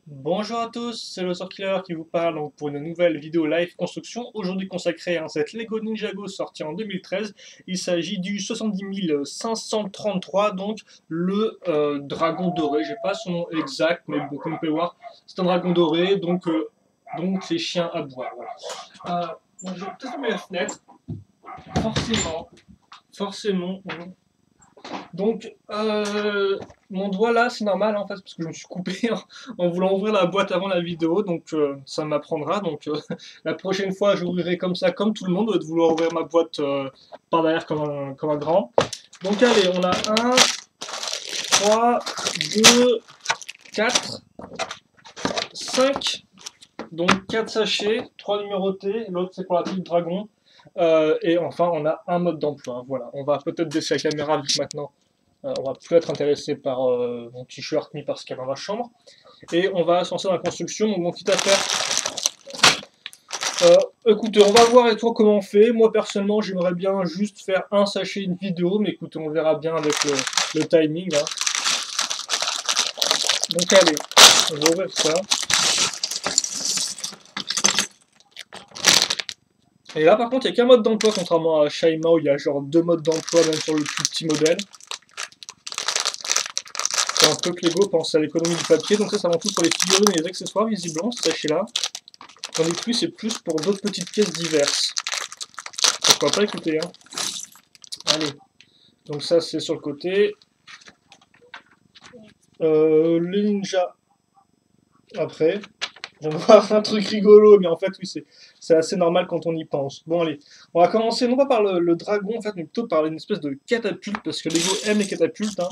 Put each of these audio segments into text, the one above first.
Bonjour à tous, c'est le Killer qui vous parle donc pour une nouvelle vidéo live construction, aujourd'hui consacrée à un set Lego Ninjago sorti en 2013. Il s'agit du 70 533, donc le dragon doré. J'ai pas son nom exact, mais bon, comme vous pouvez voir, c'est un dragon doré, donc c'est chien à bois. Voilà. Bon, je vais peut-être fermer la fenêtre, forcément. Donc, mon doigt là, c'est normal en fait, parce que je me suis coupé en voulant ouvrir la boîte avant la vidéo, donc ça m'apprendra. Donc, la prochaine fois, j'ouvrirai comme ça, comme tout le monde, de vouloir ouvrir ma boîte par derrière comme un grand. Donc, allez, on a un, 3, 2, 4, 5. Donc, 4 sachets, 3 numérotés, l'autre c'est pour la petite dragon. Et enfin, on a un mode d'emploi. Voilà, on va peut-être baisser la caméra vu que maintenant on va plus être intéressé par mon t-shirt ni par ce qu'il y a dans la chambre. Et on va se lancer dans la construction. Donc, mon petit affaire. Écoutez, on va voir et toi comment on fait. Moi, personnellement, j'aimerais bien juste faire un sachet, une vidéo. Mais écoutez, on verra bien avec le timing. Hein. Donc, allez, on va ouvrir ça. Et là, par contre, il n'y a qu'un mode d'emploi, contrairement à Shaima où il y a genre 2 modes d'emploi, même sur le plus petit modèle. C'est un peu que Lego pense à l'économie du papier, donc ça va tout pour les figurines et les accessoires, visiblement, ce sachet-là. Tandis que lui, c'est plus pour d'autres petites pièces diverses. Pourquoi pas, écoutez, hein. Allez, donc ça, c'est sur le côté. Les ninjas, après. On va voir un truc rigolo, mais en fait, oui, c'est assez normal quand on y pense. Bon, allez, on va commencer non pas par le dragon, en fait, mais plutôt par une espèce de catapulte, parce que Lego aime les catapultes, hein.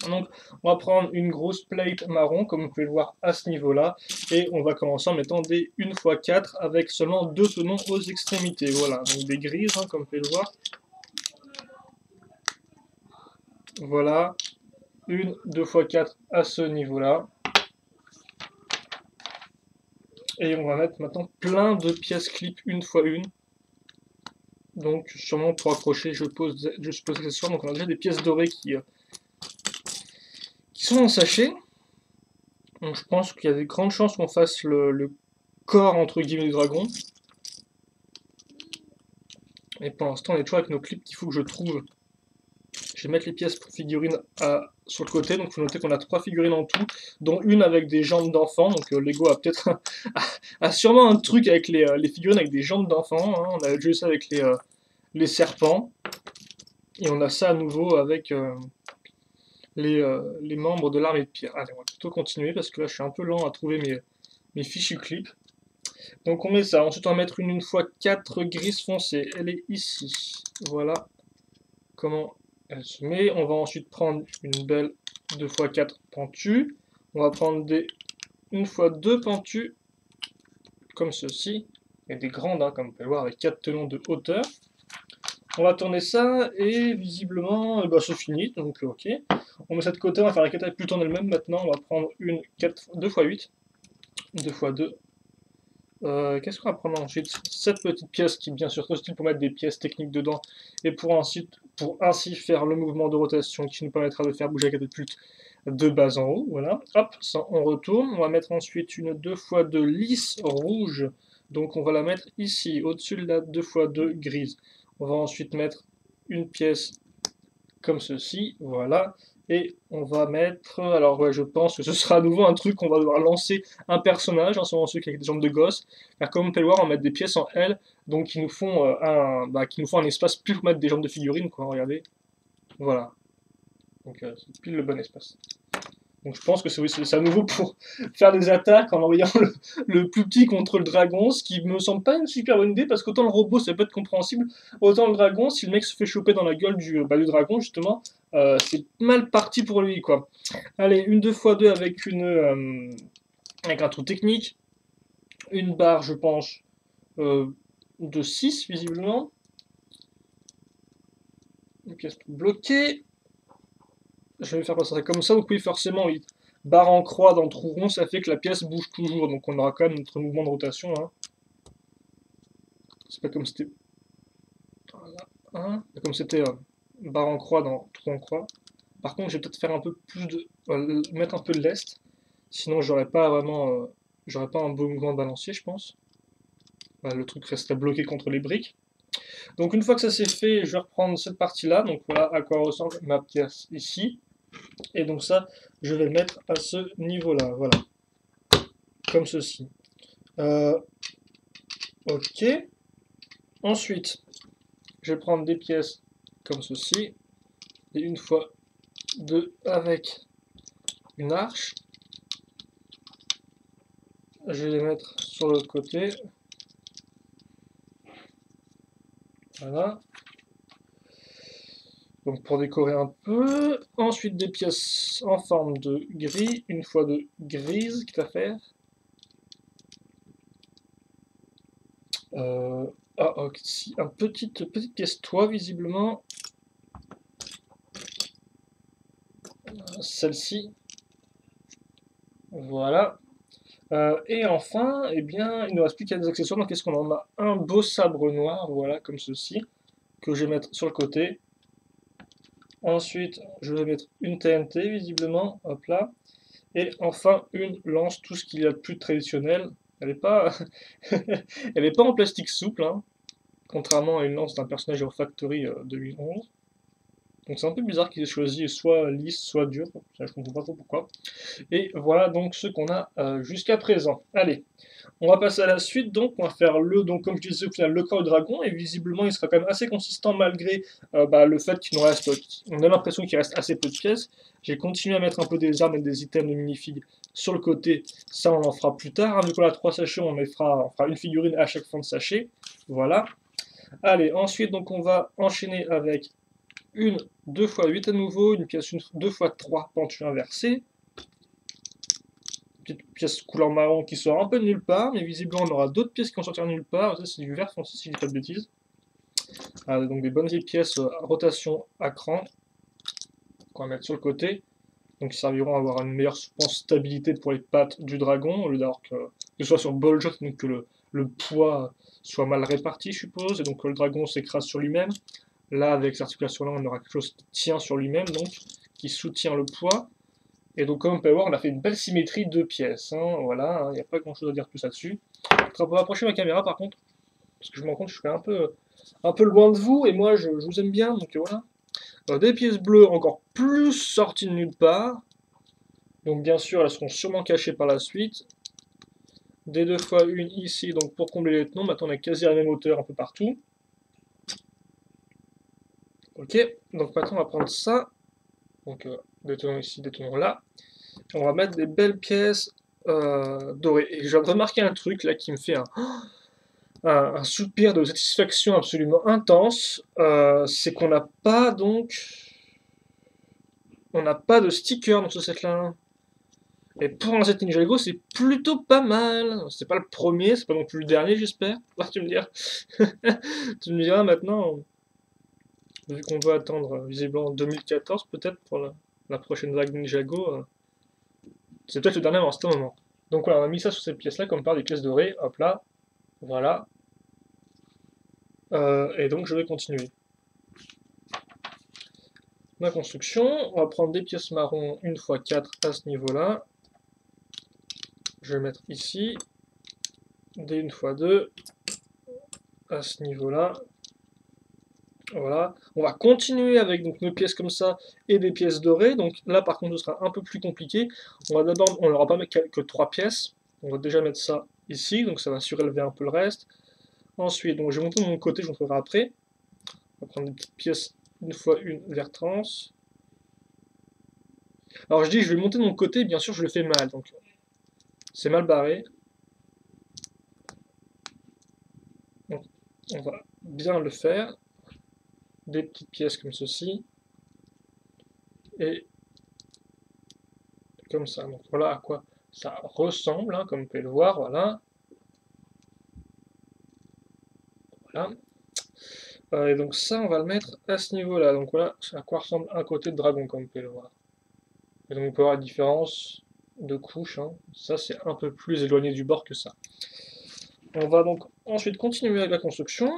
Donc, on va prendre une grosse plate marron, comme vous pouvez le voir à ce niveau-là, et on va commencer en mettant des 1x4 avec seulement 2 tenons aux extrémités. Voilà, donc des grises, hein, comme vous pouvez le voir. Voilà, une 2x4 à ce niveau-là. Et on va mettre maintenant plein de pièces clip 1x1. Donc, sûrement pour accrocher, je suppose accessoires. Donc, on a déjà des pièces dorées qui sont en sachet. Donc, je pense qu'il y a des grandes chances qu'on fasse le corps entre guillemets du dragon. Et pour l'instant, on est toujours avec nos clips qu'il faut que je trouve. Je vais mettre les pièces pour figurines sur le côté. Donc, il faut noter qu'on a 3 figurines en tout, dont une avec des jambes d'enfant. Donc, Lego a peut-être a sûrement un truc avec les figurines avec des jambes d'enfant. Hein. On a déjà eu ça avec les serpents. Et on a ça à nouveau avec les membres de l'armée de pierre. Allez, on va plutôt continuer parce que là, je suis un peu lent à trouver mes fichus clips. Donc, on met ça. Ensuite, on va mettre une fois 4 grises foncées. Elle est ici. Voilà comment elle se met. On va ensuite prendre une belle 2x4 pentue. On va prendre des 1x2 pentues, comme ceci. Et des grandes, hein, comme vous pouvez le voir, avec 4 tenons de hauteur. On va tourner ça, et visiblement, bah, c'est fini, donc ok. On met ça de côté, on va faire la catapulte en elle-même maintenant. On va prendre une 2x8, 2x2. Qu'est-ce qu'on va prendre ensuite? Cette petite pièce qui est bien sûr trop utile pour mettre des pièces techniques dedans et pour ainsi faire le mouvement de rotation qui nous permettra de faire bouger la catapulte de bas en haut. Voilà, hop, ça on retourne. On va mettre ensuite une 2x2 lisse rouge. Donc on va la mettre ici, au-dessus de la 2x2 grise. On va ensuite mettre une pièce comme ceci, voilà. Et on va mettre, alors ouais, je pense que ce sera à nouveau un truc qu'on va devoir lancer un personnage, en ce moment celui avec des jambes de gosse, car comme on peut le voir, on va mettre des pièces en L, donc qui nous font un espace plus pour mettre des jambes de figurines, quoi, regardez. Voilà. Donc c'est pile le bon espace. Donc je pense que c'est à nouveau pour faire des attaques en envoyant le plus petit contre le dragon, ce qui me semble pas une super bonne idée, parce qu'autant le robot ça peut être compréhensible, autant le dragon, si le mec se fait choper dans la gueule du dragon justement, c'est mal parti pour lui quoi. Allez, une 2x2 avec un trou technique, une barre je pense de 6 visiblement, une pièce bloquée, je vais faire passer ça comme ça, donc oui forcément oui. Barre en croix dans le trou rond, ça fait que la pièce bouge toujours, donc on aura quand même notre mouvement de rotation. Hein. C'est pas comme c'était. Voilà, hein. Comme c'était barre en croix dans trou en croix. Par contre, je vais peut-être faire un peu plus de. Mettre un peu de lest. Sinon, j'aurais pas un beau mouvement de balancier, je pense. Voilà, le truc resterait bloqué contre les briques. Donc une fois que ça c'est fait, je vais reprendre cette partie-là. Donc voilà à quoi ressemble ma pièce ici. Et donc ça, je vais le mettre à ce niveau-là. Voilà, comme ceci. Ok. Ensuite, je vais prendre des pièces comme ceci. Et une fois, deux avec une arche. Je vais les mettre sur l'autre côté. Voilà. Donc pour décorer un peu. Ensuite des pièces en forme de gris. Une fois de grise, quitte à faire. Ok, si, petite pièce toit visiblement. Celle-ci. Voilà. Et enfin, eh bien, il ne nous reste plus qu'à des accessoires. Donc, qu'est-ce qu'on en a? Un beau sabre noir, voilà, comme ceci, que je vais mettre sur le côté. Ensuite, je vais mettre une TNT, visiblement, hop là. Et enfin, une lance, tout ce qu'il y a de plus traditionnel. Elle n'est pas... Elle est pas en plastique souple, hein, contrairement à une lance d'un personnage Hero Factory 2011. Donc c'est un peu bizarre qu'ils aient choisi soit lisse, soit dur. Ça, je comprends pas trop pourquoi. Et voilà donc ce qu'on a jusqu'à présent. Allez, on va passer à la suite, donc on va faire donc comme je disais au final, le corps du dragon, et visiblement il sera quand même assez consistant malgré le fait qu'il nous reste, on a l'impression qu'il reste assez peu de pièces. J'ai continué à mettre un peu des armes et des items de minifigues sur le côté, ça on en fera plus tard, hein. Vu qu'on a 3 sachets, on fera une figurine à chaque fin de sachet, voilà. Allez, ensuite donc on va enchaîner avec une 2x8 à nouveau, une pièce 2x3 pentue inversée, petite pièce couleur marron qui sort un peu de nulle part, mais visiblement on aura d'autres pièces qui vont sortir de nulle part. Ça c'est du vert foncé si je dis pas de bêtises. Donc des bonnes vieilles pièces rotation à cran qu'on va mettre sur le côté, donc qui serviront à avoir une meilleure, je pense, stabilité pour les pattes du dragon, au lieu d'avoir que ce soit sur Bolshot, donc que le poids soit mal réparti, je suppose, et donc que le dragon s'écrase sur lui-même. Là, avec cette articulation-là, on aura quelque chose qui tient sur lui-même, donc qui soutient le poids. Et donc, comme on peut voir, on a fait une belle symétrie de pièces, hein, voilà, il n'y a pas grand-chose à dire plus là-dessus. Je vais approcher ma caméra, par contre, parce que je me rends compte que je suis un peu loin de vous, et moi, je vous aime bien, donc voilà. Des pièces bleues encore plus sorties de nulle part. Donc, bien sûr, elles seront sûrement cachées par la suite. Des 2x1 ici, donc pour combler les tenons. Maintenant, on a quasi à la même hauteur un peu partout. Ok, donc maintenant, on va prendre ça. Donc, des tenons ici, des tenons là. On va mettre des belles pièces dorées. Et je viens de remarquer un truc là qui me fait un soupir de satisfaction absolument intense. C'est qu'on n'a pas on n'a pas de sticker dans ce set là. Et pour un set Ninjago, c'est plutôt pas mal. C'est pas le premier, c'est pas non plus le dernier, j'espère. Tu me diras. Tu me diras maintenant, vu qu'on doit attendre visiblement 2014 peut-être pour la prochaine vague Ninjago. C'est peut-être le dernier en ce moment. Donc voilà, on a mis ça sur cette pièce là comme par des pièces dorées. Hop là, voilà. Et donc je vais continuer ma construction. On va prendre des pièces marron 1x4 à ce niveau-là. Je vais mettre ici des 1x2 à ce niveau-là. Voilà. On va continuer avec donc, nos pièces comme ça et des pièces dorées. Donc là par contre ce sera un peu plus compliqué. On n'aura pas que 3 pièces. On va déjà mettre ça ici, donc ça va surélever un peu le reste. Ensuite, donc je vais monter de mon côté, je vous montrerai après. On va prendre des petites pièces 1x1 vert trans. Alors je dis je vais monter de mon côté, bien sûr je le fais mal, donc c'est mal barré. Donc on va bien le faire. Des petites pièces comme ceci. Et comme ça. Donc voilà à quoi ça ressemble, hein, comme vous pouvez le voir, voilà. Voilà. Et donc ça, on va le mettre à ce niveau-là. Donc voilà à quoi ressemble un côté de dragon, comme vous pouvez le voir. Et donc on peut voir la différence de couche, hein. Ça, c'est un peu plus éloigné du bord que ça. On va donc ensuite continuer avec la construction.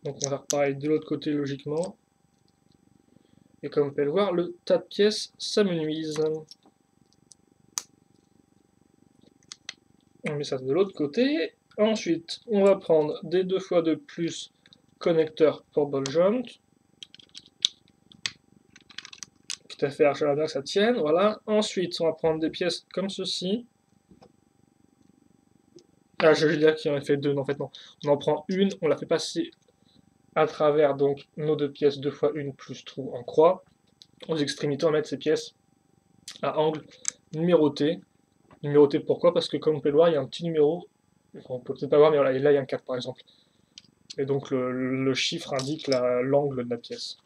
Donc on va faire pareil de l'autre côté logiquement. Et comme vous pouvez le voir, le tas de pièces s'amenuise. On met ça de l'autre côté. Ensuite, on va prendre des 2x2 plus connecteurs pour ball joint. Quitte à faire, j'aimerais bien que ça tienne, voilà. Ensuite, on va prendre des pièces comme ceci. Ah, je vais dire qu'il en a fait deux, non, en fait non. On en prend une, on la fait passer à travers donc nos deux pièces 2x1 plus trou en croix. Aux extrémités, on va mettre ces pièces à angle numéroté. Numéroté pourquoi? Parce que comme vous pouvez le voir, il y a un petit numéro. On peut peut-être pas voir, mais voilà, et là il y a un 4 par exemple. Et donc le chiffre indique l'angle de la pièce.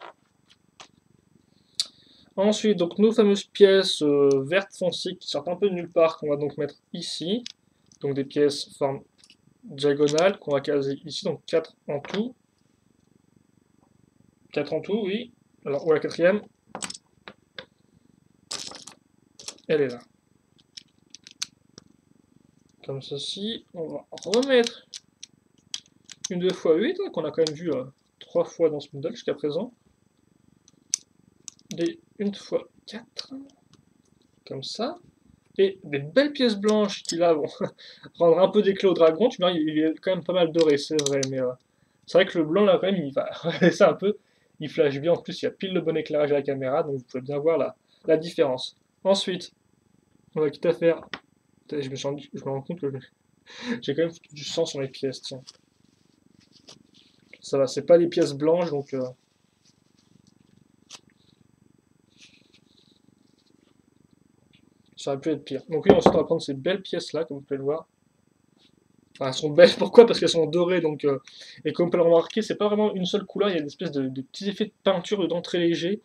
Ensuite, donc nos fameuses pièces vertes foncées qui sortent un peu de nulle part, qu'on va donc mettre ici. Donc des pièces forme diagonale qu'on va caser ici, donc 4 en tout. 4 en tout, oui. Alors, ou la quatrième, elle est là. Comme ceci, on va remettre une 2x8, hein, qu'on a quand même vu 3 fois dans ce modèle jusqu'à présent. Des 1x4, comme ça. Et des belles pièces blanches qui là vont rendre un peu d'éclat au dragon. Tu vois, il est quand même pas mal doré, c'est vrai, mais c'est vrai que le blanc là, quand même, il va laisser un peu. Il flash bien, en plus, il y a pile le bon éclairage à la caméra, donc vous pouvez bien voir la différence. Ensuite, on va quitte à faire. Je me rends compte que j'ai quand même foutu du sang sur les pièces, tiens. Ça va, c'est pas des pièces blanches, donc ça aurait pu être pire. Donc oui, ensuite on va prendre ces belles pièces-là, comme vous pouvez le voir. Enfin, elles sont belles, pourquoi? Parce qu'elles sont dorées, donc et comme vous pouvez le remarquer, c'est pas vraiment une seule couleur, il y a des espèces de petits effets de peinture dedans très légers,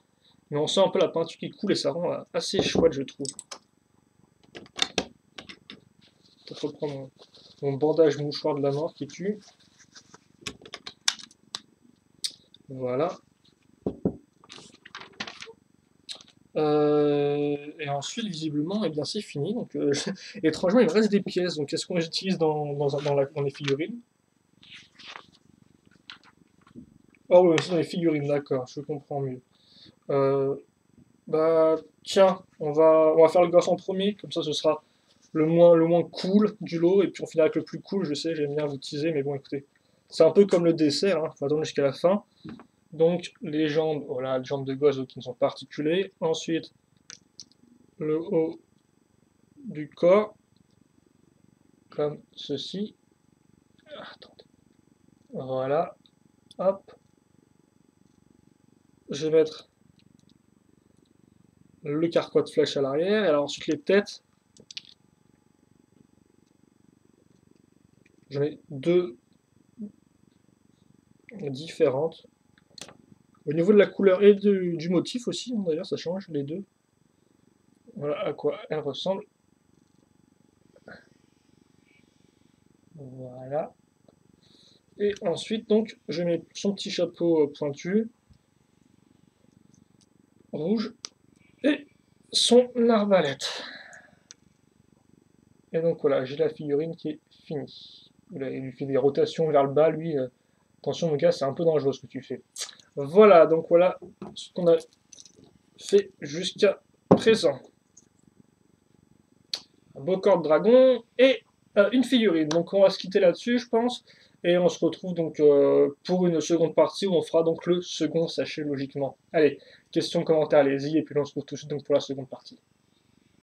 mais on sent un peu la peinture qui coule et ça rend assez chouette, je trouve. Peut-être reprendre mon bandage mouchoir de la mort qui tue. Voilà. Et ensuite, visiblement, eh bien, c'est fini. Donc, étrangement, il me reste des pièces. Donc, qu'est-ce qu'on utilise dans les figurines? Oh oui, c'est dans les figurines, d'accord, je comprends mieux. Euh, Bah, tiens, on va faire le gosse en premier, comme ça ce sera le moins cool du lot, et puis on finira avec le plus cool, je sais, j'aime bien vous teaser, mais bon, écoutez, c'est un peu comme le dessert, hein, faut attendre jusqu'à la fin. Donc, les jambes, voilà, les jambes de gosse qui ne sont pas articulées. Ensuite, le haut du corps, comme ceci. Ah, attendez. Voilà, hop. Je vais mettre le carquois de flèche à l'arrière, et alors ensuite les têtes, j'en ai deux différentes. Au niveau de la couleur et du motif aussi, hein, d'ailleurs, ça change les deux. Voilà à quoi elles ressemblent. Voilà. Et ensuite, donc, je mets son petit chapeau pointu, rouge, et son arbalète. Et donc voilà, j'ai la figurine qui est finie. Il lui fait des rotations vers le bas, lui. Attention, mon gars, c'est un peu dangereux ce que tu fais. Voilà, donc voilà ce qu'on a fait jusqu'à présent. Un beau corps de dragon et une figurine. Donc on va se quitter là-dessus, je pense. Et on se retrouve donc pour une seconde partie où on fera donc le second sachet logiquement. Allez, questions, commentaires, allez-y. Et puis on se retrouve tout de suite donc pour la seconde partie.